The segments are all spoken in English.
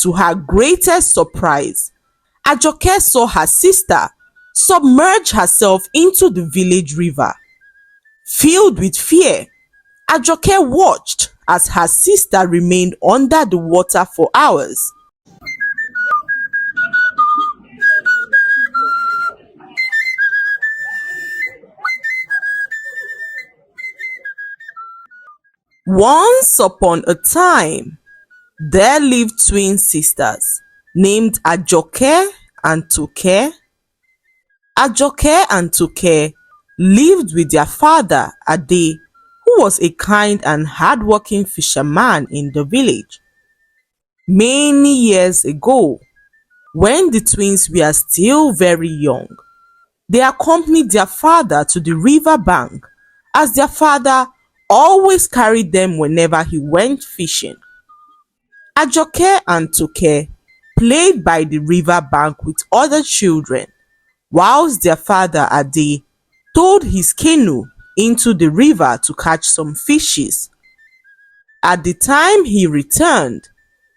To her greatest surprise, Ajoke saw her sister submerge herself into the village river. Filled with fear, Ajoke watched as her sister remained under the water for hours. Once upon a time, there lived twin sisters named Ajoke and Toka. Ajoke and Toka lived with their father Ade, who was a kind and hardworking fisherman in the village. Many years ago, when the twins were still very young, they accompanied their father to the river bank, as their father always carried them whenever he went fishing. Ajoke and Toka played by the river bank with other children, whilst their father Ade towed his canoe into the river to catch some fishes. At the time he returned,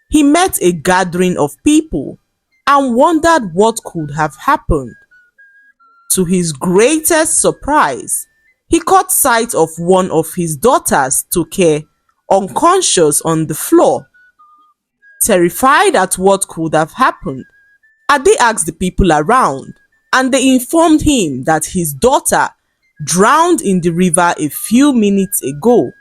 he met a gathering of people and wondered what could have happened. To his greatest surprise, he caught sight of one of his daughters, Toka, unconscious on the floor. Terrified at what could have happened, Ade asked the people around, and they informed him that his daughter drowned in the river a few minutes ago.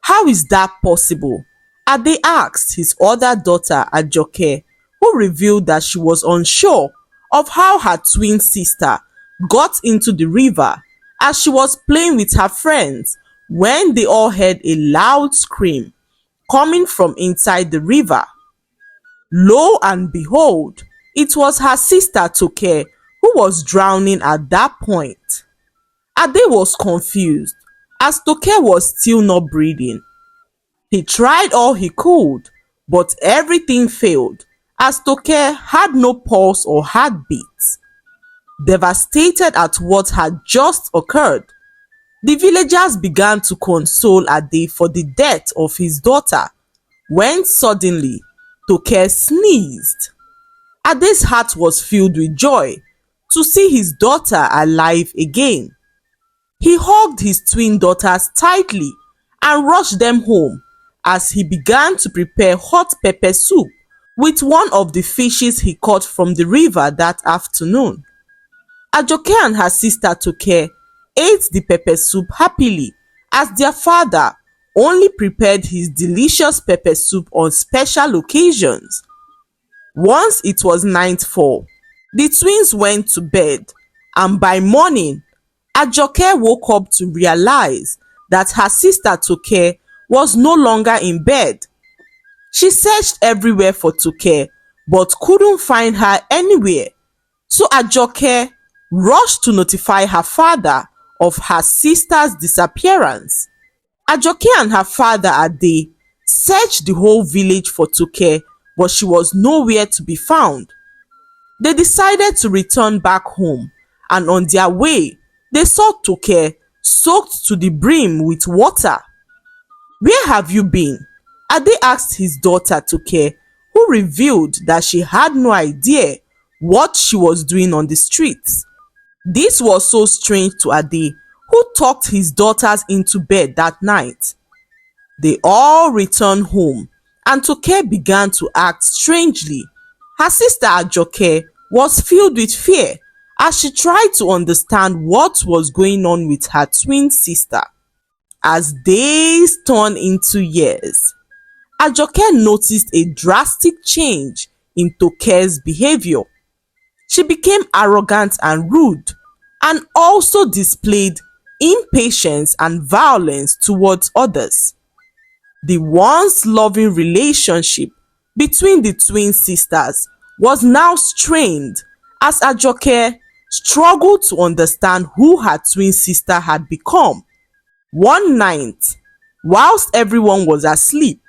How is that possible? Ade asked his other daughter, Ajoke, who revealed that she was unsure of how her twin sister got into the river as she was playing with her friends when they all heard a loud scream coming from inside the river. Lo and behold, it was her sister Toka who was drowning at that point. Ade was confused as Toka was still not breathing. He tried all he could, but everything failed as Toka had no pulse or heartbeat. Devastated at what had just occurred, the villagers began to console Ade for the death of his daughter when suddenly Toka sneezed. Ade's heart was filled with joy to see his daughter alive again. He hugged his twin daughters tightly and rushed them home as he began to prepare hot pepper soup with one of the fishes he caught from the river that afternoon. Ajoke and her sister Toka ate the pepper soup happily as their father only prepared his delicious pepper soup on special occasions. Once it was nightfall, the twins went to bed, and by morning, Ajoke woke up to realize that her sister Toka was no longer in bed. She searched everywhere for Toka but couldn't find her anywhere. So Ajoke rushed to notify her father of her sister's disappearance. Ajoke and her father Ade searched the whole village for Toka, but she was nowhere to be found. They decided to return back home, and on their way, they saw Toka soaked to the brim with water. "Where have you been?" Ade asked his daughter Toka, who revealed that she had no idea what she was doing on the streets. This was so strange to Ade, who tucked his daughters into bed that night. They all returned home, and Toka began to act strangely. Her sister Ajoke was filled with fear as she tried to understand what was going on with her twin sister. As days turned into years, Ajoke noticed a drastic change in Toka's behavior. She became arrogant and rude, and also displayed impatience and violence towards others. The once loving relationship between the twin sisters was now strained as Ajoke struggled to understand who her twin sister had become. One night, whilst everyone was asleep,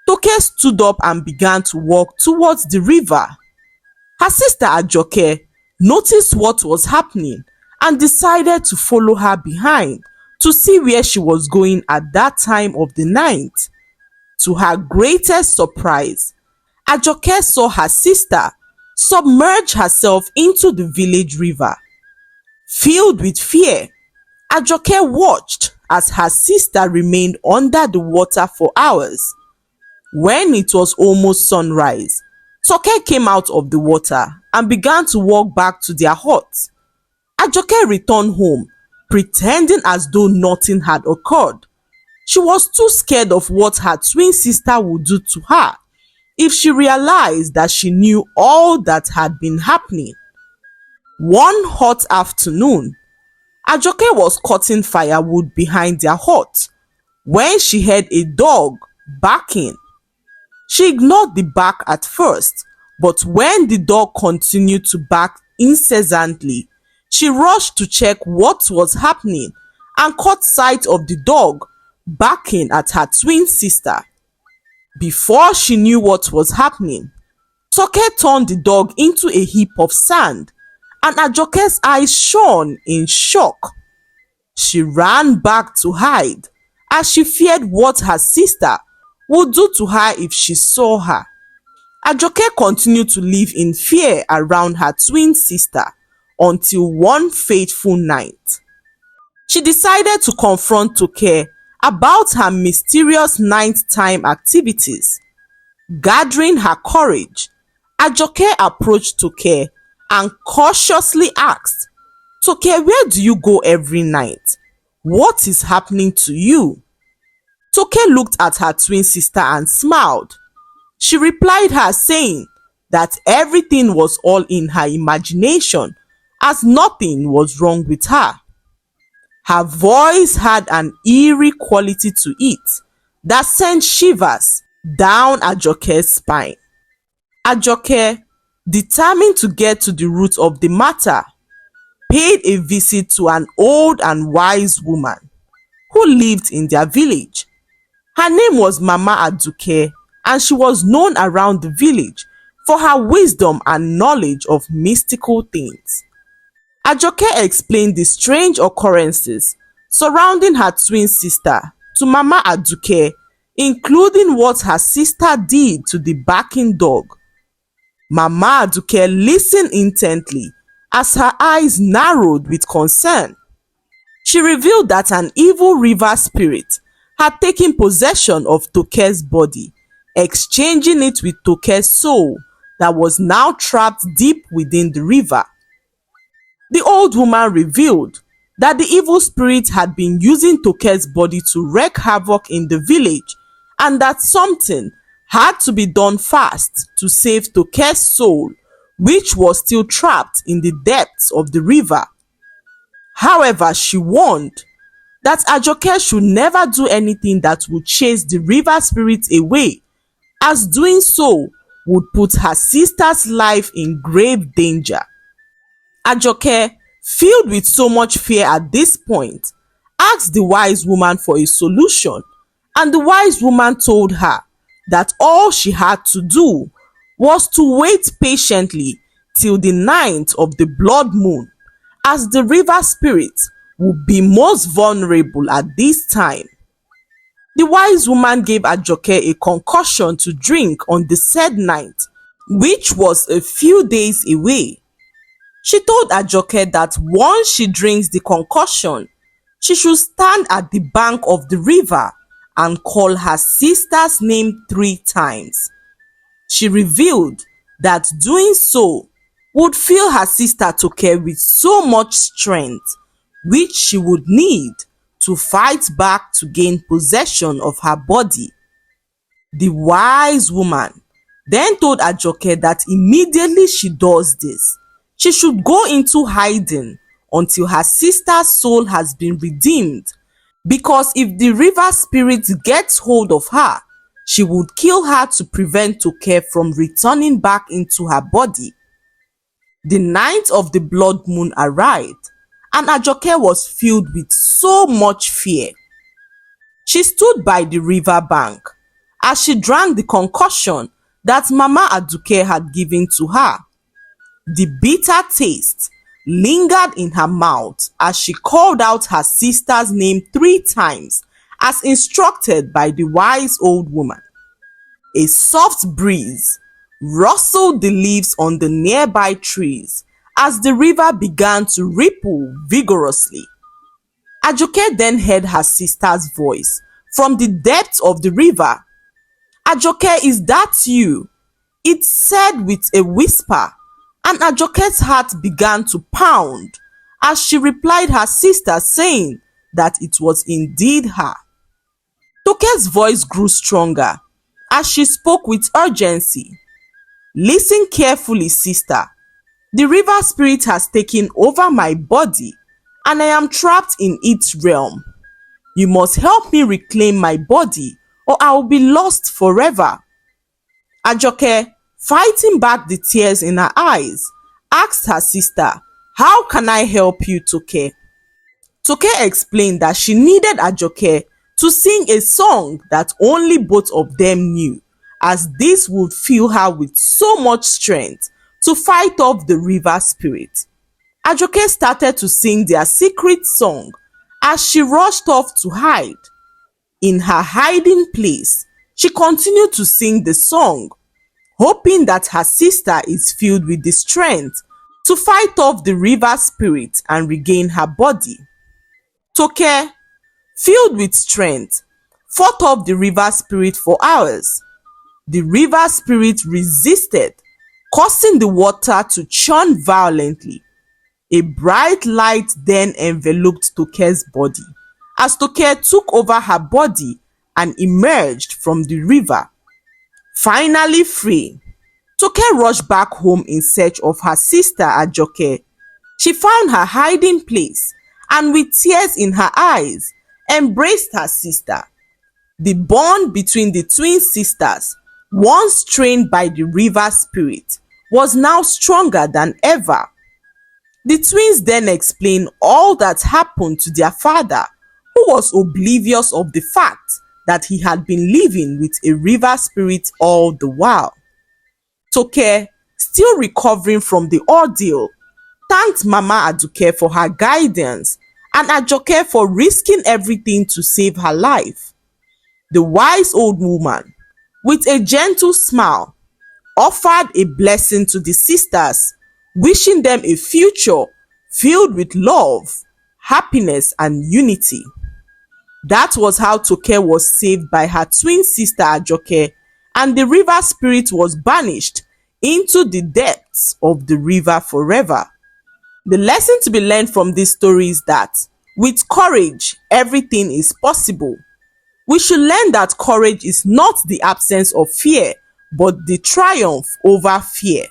Toka stood up and began to walk towards the river. Her sister Ajoke noticed what was happening and decided to follow her behind to see where she was going at that time of the night. To her greatest surprise, Ajoke saw her sister submerge herself into the village river. Filled with fear, Ajoke watched as her sister remained under the water for hours. When it was almost sunrise, Toke came out of the water and began to walk back to their hut. Ajoke returned home, pretending as though nothing had occurred. She was too scared of what her twin sister would do to her if she realized that she knew all that had been happening. One hot afternoon, Ajoke was cutting firewood behind their hut when she heard a dog barking. She ignored the bark at first, but when the dog continued to bark incessantly, she rushed to check what was happening and caught sight of the dog barking at her twin sister. Before she knew what was happening, Toke turned the dog into a heap of sand, and Ajoke's eyes shone in shock. She ran back to hide as she feared what her sister would do to her if she saw her. Ajoke continued to live in fear around her twin sister until one fateful night. She decided to confront Toke about her mysterious nighttime activities. Gathering her courage, Ajoke approached Toke and cautiously asked, "Toke, where do you go every night? What is happening to you?" Toke looked at her twin sister and smiled. She replied her saying that everything was all in her imagination as nothing was wrong with her. Her voice had an eerie quality to it that sent shivers down Ajoke's spine. Ajoke, determined to get to the root of the matter, paid a visit to an old and wise woman who lived in their village. Her name was Mama Aduke, and she was known around the village for her wisdom and knowledge of mystical things. Ajoke explained the strange occurrences surrounding her twin sister to Mama Aduke, including what her sister did to the barking dog. Mama Aduke listened intently as her eyes narrowed with concern. She revealed that an evil river spirit had taken possession of Toke's body, exchanging it with Toke's soul that was now trapped deep within the river. The old woman revealed that the evil spirit had been using Toke's body to wreak havoc in the village, and that something had to be done fast to save Toke's soul, which was still trapped in the depths of the river. However, she warned that Ajoke should never do anything that would chase the river spirit away, as doing so would put her sister's life in grave danger. Ajoke, filled with so much fear at this point, asked the wise woman for a solution, and the wise woman told her that all she had to do was to wait patiently till the night of the blood moon, as the river spirit would be most vulnerable at this time. The wise woman gave Ajoke a concoction to drink on the said night, which was a few days away. She told Ajoke that once she drinks the concoction, she should stand at the bank of the river and call her sister's name 3 times. She revealed that doing so would fill her sister Toke with so much strength, which she would need to fight back to gain possession of her body. The wise woman then told Ajoke that immediately she does this, she should go into hiding until her sister's soul has been redeemed, because if the river spirit gets hold of her, she would kill her to prevent Toke from returning back into her body. The night of the blood moon arrived, and Ajoke was filled with so much fear. She stood by the river bank as she drank the concoction that Mama Aduke had given to her. The bitter taste lingered in her mouth as she called out her sister's name 3 times as instructed by the wise old woman. A soft breeze rustled the leaves on the nearby trees as the river began to ripple vigorously. Ajoke then heard her sister's voice from the depths of the river. "Ajoke, is that you?" it said with a whisper, and Ajoke's heart began to pound as she replied her sister, saying that it was indeed her. Toke's voice grew stronger as she spoke with urgency. "Listen carefully, sister. The river spirit has taken over my body and I am trapped in its realm. You must help me reclaim my body or I will be lost forever." Ajoke, fighting back the tears in her eyes, asked her sister, "How can I help you, Toke?" Toke explained that she needed Ajoke to sing a song that only both of them knew, as this would fill her with so much strength to fight off the river spirit. Ajoke started to sing their secret song as she rushed off to hide. In her hiding place, she continued to sing the song, hoping that her sister is filled with the strength to fight off the river spirit and regain her body. Toke, filled with strength, fought off the river spirit for hours. The river spirit resisted, causing the water to churn violently. A bright light then enveloped Toke's body as Toke took over her body and emerged from the river. Finally free, Toke rushed back home in search of her sister Ajoke. She found her hiding place and with tears in her eyes embraced her sister. The bond between the twin sisters, once strained by the river spirit, was now stronger than ever. The twins then explained all that happened to their father, who was oblivious of the fact that he had been living with a river spirit all the while. Toke, still recovering from the ordeal, thanked Mama Aduke for her guidance and Ajoke for risking everything to save her life. The wise old woman, with a gentle smile, offered a blessing to the sisters, wishing them a future filled with love, happiness, and unity. That was how Toke was saved by her twin sister Ajoke, and the river spirit was banished into the depths of the river forever. The lesson to be learned from this story is that with courage, everything is possible. We should learn that courage is not the absence of fear, but the triumph over fear.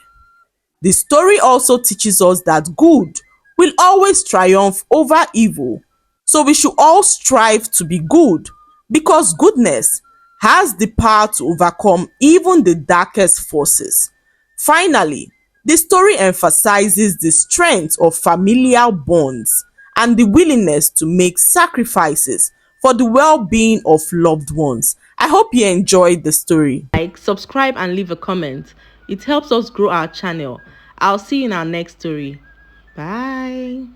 The story also teaches us that good will always triumph over evil, so we should all strive to be good, because goodness has the power to overcome even the darkest forces. Finally, the story emphasizes the strength of familial bonds and the willingness to make sacrifices for the well-being of loved ones. I hope you enjoyed the story. Like, subscribe and leave a comment. It helps us grow our channel. I'll see you in our next story. Bye.